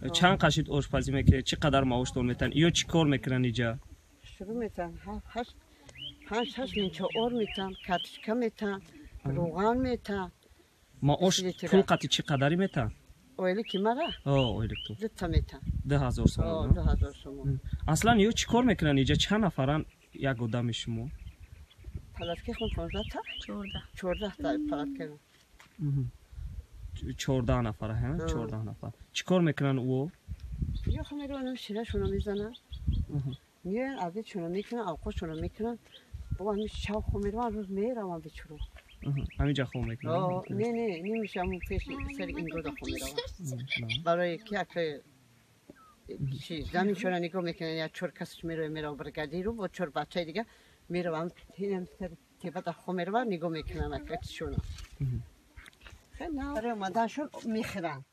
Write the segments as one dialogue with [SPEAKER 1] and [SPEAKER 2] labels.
[SPEAKER 1] چند قشید آشپزی میکنه؟ چقدر معاشتون میتن؟ یا چی کار میکنن اینجا؟
[SPEAKER 2] شروع میتن هشت منچه آر میتن کاتشکا میتن روغن میتن
[SPEAKER 1] معاش پول قطعی چقدری میتن؟
[SPEAKER 2] اویلی که مرا
[SPEAKER 1] اویلی تو
[SPEAKER 2] 10,000
[SPEAKER 1] سوم.
[SPEAKER 2] 10,000 سوم.
[SPEAKER 1] اصلا یا چی کار میکنن اینجا؟ چند نفرن یک آدم شما؟
[SPEAKER 2] پلاتکی خون 15 تا 14 تا پلاتکی
[SPEAKER 1] 14 نفره ها؟ 14 نفر. چی کار میکنن او؟
[SPEAKER 2] یا خمیرو شیره شونو میزنن میان عادی شونو میکنن آقا شونو میکنن بابا همیشه شاو خمیرو روز میرم بیچرو
[SPEAKER 1] همینجا خون میکنن؟
[SPEAKER 2] نه نمیشه همون پیش سر این گودا خمیرو برای که زمین شونو نگاه میکنن یا چور کسش میره برگردی رو با چور بچه دیگه میره هم تینم سر تیبت خمیرو نگاه میکنن اکت شونو خیلی برای اومدنشون میخرن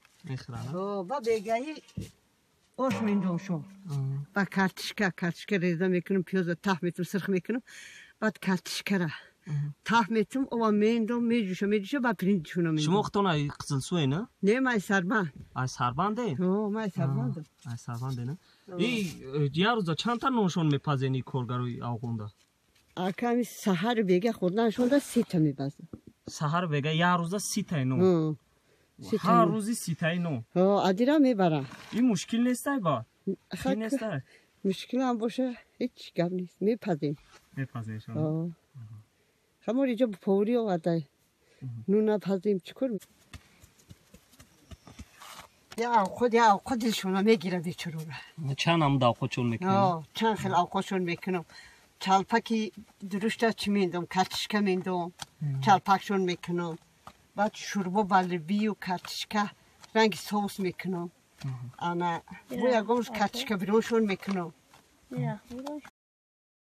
[SPEAKER 2] با بگهی آش میندوشم با کارتشکا ریزه میکنم پیاز تاه میتونم سرخ میکنم بعد کارتشکا را تاه میتونم او میندوم میجوشه با پرینتشونو میندوم
[SPEAKER 1] شما اختون قزل سوی نه؟
[SPEAKER 2] نه مای سربند
[SPEAKER 1] سربنده؟
[SPEAKER 2] مای سربند
[SPEAKER 1] سربنده نه؟ یه روزا چند تا نوشون میپزینی کارگروی آقونده؟
[SPEAKER 2] کمی سحر بگه خوردنشون دا 30 تا میپزن
[SPEAKER 1] سحر بگه یه روزا 30 تا نو هر روزی 30 تا نو
[SPEAKER 2] عادیرا میبرن
[SPEAKER 1] این مشکل نیسته با؟
[SPEAKER 2] مشکل هم باشه هیچ گم نیست میپزین
[SPEAKER 1] میپزینشون
[SPEAKER 2] خمار اینجا پوری آورده نون پزیم چکر یا خودشون میگیرم بیچرو
[SPEAKER 1] چند هم دا خودشون میکنم؟
[SPEAKER 2] چند خیلی آقاشون میکنم چالپکی درشته چی میندم کاتشکا میندم چالپکشون میکنم بعد شوربا بالبی و کاتشکا رنگ سوس میکنم انا بویا گوش کاتشکا بیرونشون میکنم